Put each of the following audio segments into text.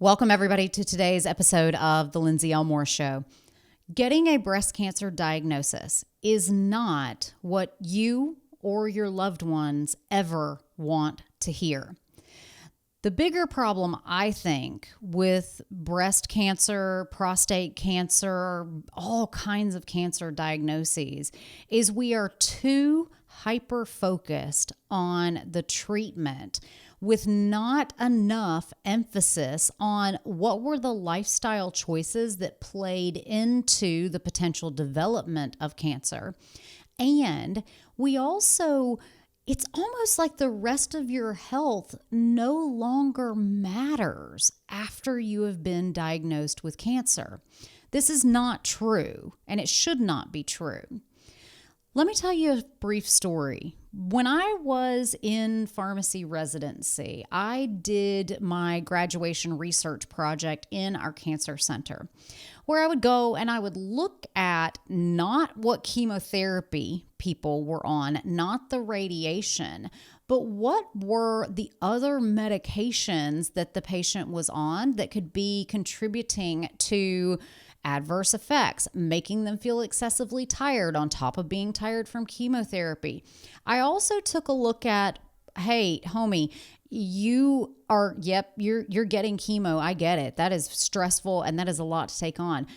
Welcome, everybody, to today's episode of The Lindsay Elmore Show. Getting a breast cancer diagnosis is not what you or your loved ones ever want to hear. The bigger problem, I think, with breast cancer, prostate cancer, all kinds of cancer diagnoses is we are too hyper-focused on the treatment with not enough emphasis on what were the lifestyle choices that played into the potential development of cancer. And we also, it's almost like the rest of your health no longer matters after you have been diagnosed with cancer. This is not true, and it should not be true. Let me tell you a brief story. When I was in pharmacy residency, I did my graduation research project in our cancer center, where I would go and I would look at not what chemotherapy people were on, not the radiation, but what were the other medications that the patient was on that could be contributing to adverse effects, making them feel excessively tired on top of being tired from chemotherapy. I also took a look at, hey, homie, you're getting chemo. I get it. That is stressful and that is a lot to take on.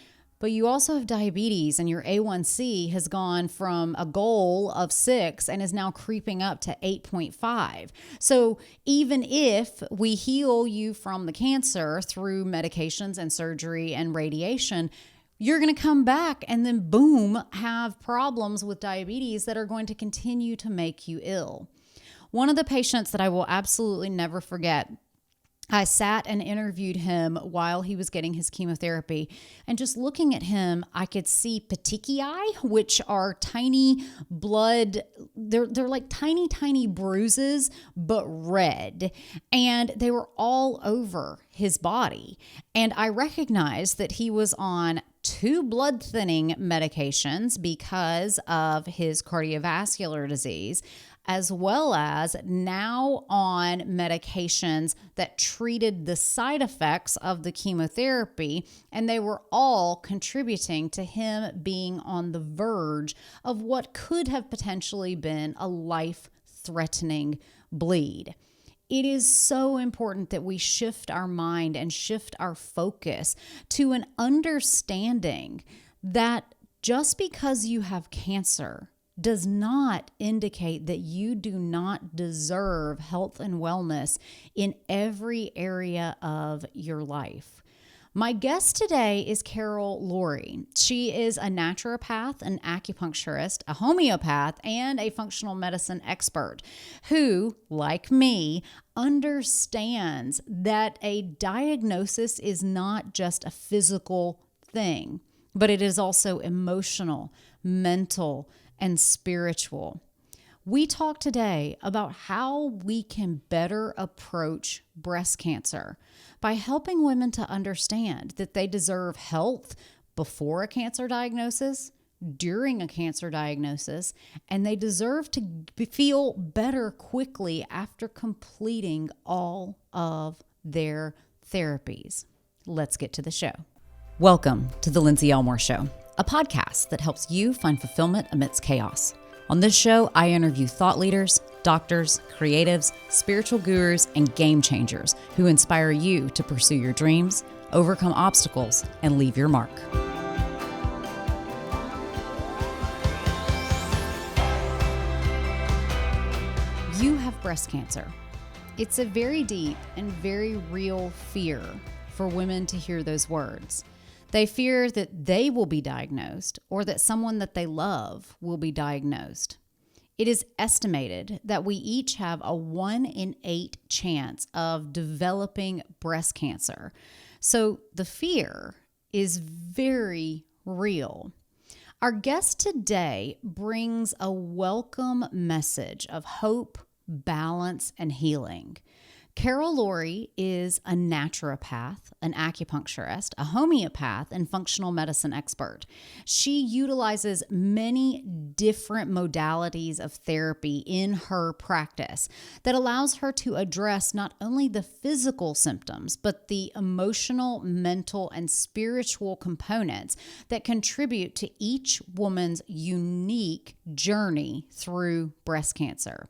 But you also have diabetes and your A1C has gone from a goal of 6 and is now creeping up to 8.5. So even if we heal you from the cancer through medications and surgery and radiation, you're going to come back and then boom, have problems with diabetes that are going to continue to make you ill. One of the patients that I will absolutely never forget, I sat and interviewed him while he was getting his chemotherapy, and just looking at him, I could see petechiae, which are tiny blood, they're like tiny bruises, but red, and they were all over his body. And I recognized that he was on 2 blood thinning medications because of his cardiovascular disease, as well as now on medications that treated the side effects of the chemotherapy, and they were all contributing to him being on the verge of what could have potentially been a life-threatening bleed. It is so important that we shift our mind and shift our focus to an understanding that just because you have cancer does not indicate that you do not deserve health and wellness in every area of your life. My guest today is Lourie. She is a naturopath, an acupuncturist, a homeopath, and a functional medicine expert who, like me, understands that a diagnosis is not just a physical thing, but it is also emotional, mental, and spiritual. We talk today about how we can better approach breast cancer by helping women to understand that they deserve health before a cancer diagnosis, during a cancer diagnosis, and they deserve to feel better quickly after completing all of their therapies. Let's get to the show. Welcome to The Lindsay Elmore Show, a podcast that helps you find fulfillment amidst chaos. On this show, I interview thought leaders, doctors, creatives, spiritual gurus, and game changers who inspire you to pursue your dreams, overcome obstacles, and leave your mark. You have breast cancer. It's a very deep and very real fear for women to hear those words. They fear that they will be diagnosed or that someone that they love will be diagnosed. It is estimated that we each have a 1 in 8 chance of developing breast cancer. So the fear is very real. Our guest today brings a welcome message of hope, balance, and healing. Carol Lourie is a naturopath, an acupuncturist, a homeopath, and functional medicine expert. She utilizes many different modalities of therapy in her practice that allows her to address not only the physical symptoms, but the emotional, mental, and spiritual components that contribute to each woman's unique journey through breast cancer.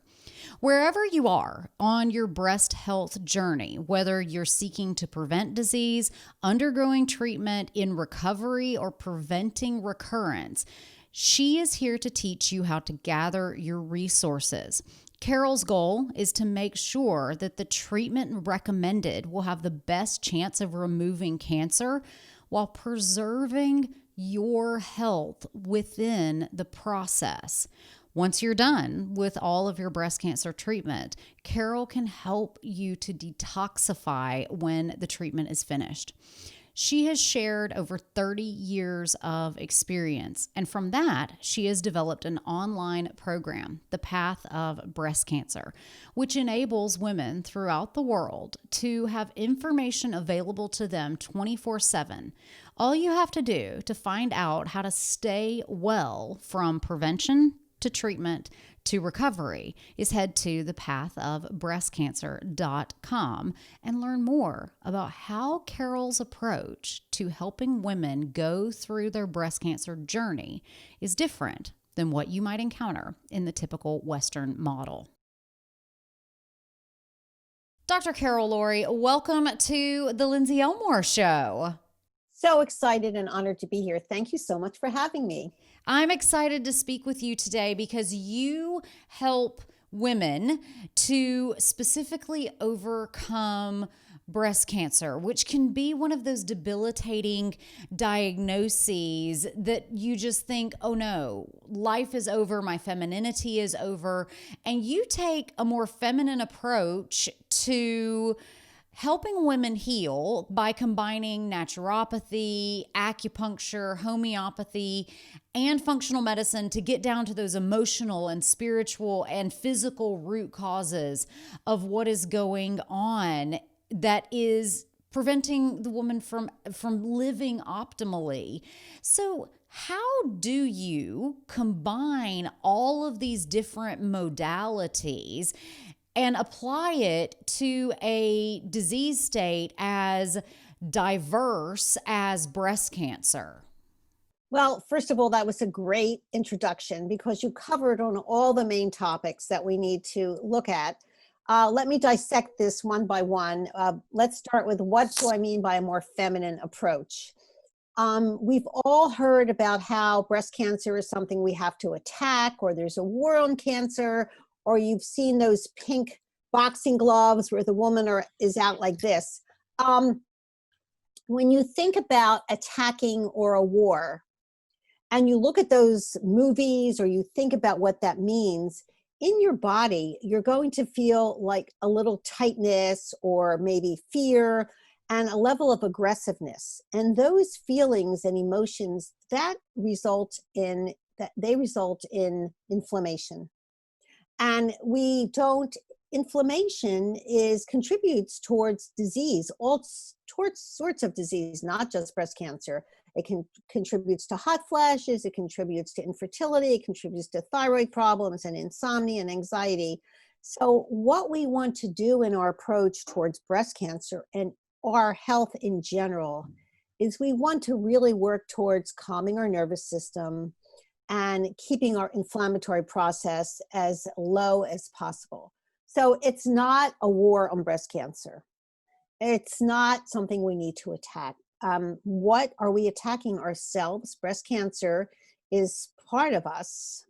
Wherever you are on your breast health journey, whether you're seeking to prevent disease, undergoing treatment, in recovery, or preventing recurrence, she is here to teach you how to gather your resources. Carol's goal is to make sure that the treatment recommended will have the best chance of removing cancer while preserving your health within the process. Once you're done with all of your breast cancer treatment, Carol can help you to detoxify when the treatment is finished. She has shared over 30 years of experience, and from that, she has developed an online program, The Path of Breast Cancer, which enables women throughout the world to have information available to them 24/7. All you have to do to find out how to stay well from prevention to treatment to recovery is head to thepathofbreastcancer.com and learn more about how Carol's approach to helping women go through their breast cancer journey is different than what you might encounter in the typical Western model. Dr. Carol Lourie, welcome to the Lindsay Elmore Show. So excited and honored to be here. Thank you so much for having me. I'm excited to speak with you today because you help women to specifically overcome breast cancer, which can be one of those debilitating diagnoses that you just think, oh no, life is over, my femininity is over. And you take a more feminine approach to helping women heal by combining naturopathy, acupuncture, homeopathy, and functional medicine to get down to those emotional and spiritual and physical root causes of what is going on that is preventing the woman from living optimally. So how do you combine all of these different modalities and apply it to a disease state as diverse as breast cancer? Well, first of all, that was a great introduction because you covered on all the main topics that we need to look at. Let me dissect this one by one. Let's start with, what do I mean by a more feminine approach? We've all heard about how breast cancer is something we have to attack, or there's a war on cancer, or you've seen those pink boxing gloves where the woman is out like this. When you think about attacking or a war, and you look at those movies, or you think about what that means, in your body, you're going to feel like a little tightness, or maybe fear, and a level of aggressiveness. And those feelings and emotions that result in inflammation. And inflammation contributes towards disease, towards sorts of disease, not just breast cancer. It contributes to hot flashes, it contributes to infertility, it contributes to thyroid problems and insomnia and anxiety. So what we want to do in our approach towards breast cancer and our health in general is we want to really work towards calming our nervous system and keeping our inflammatory process as low as possible. So it's not a war on breast cancer. It's not something we need to attack. What are we attacking? Ourselves. Breast cancer is part of us.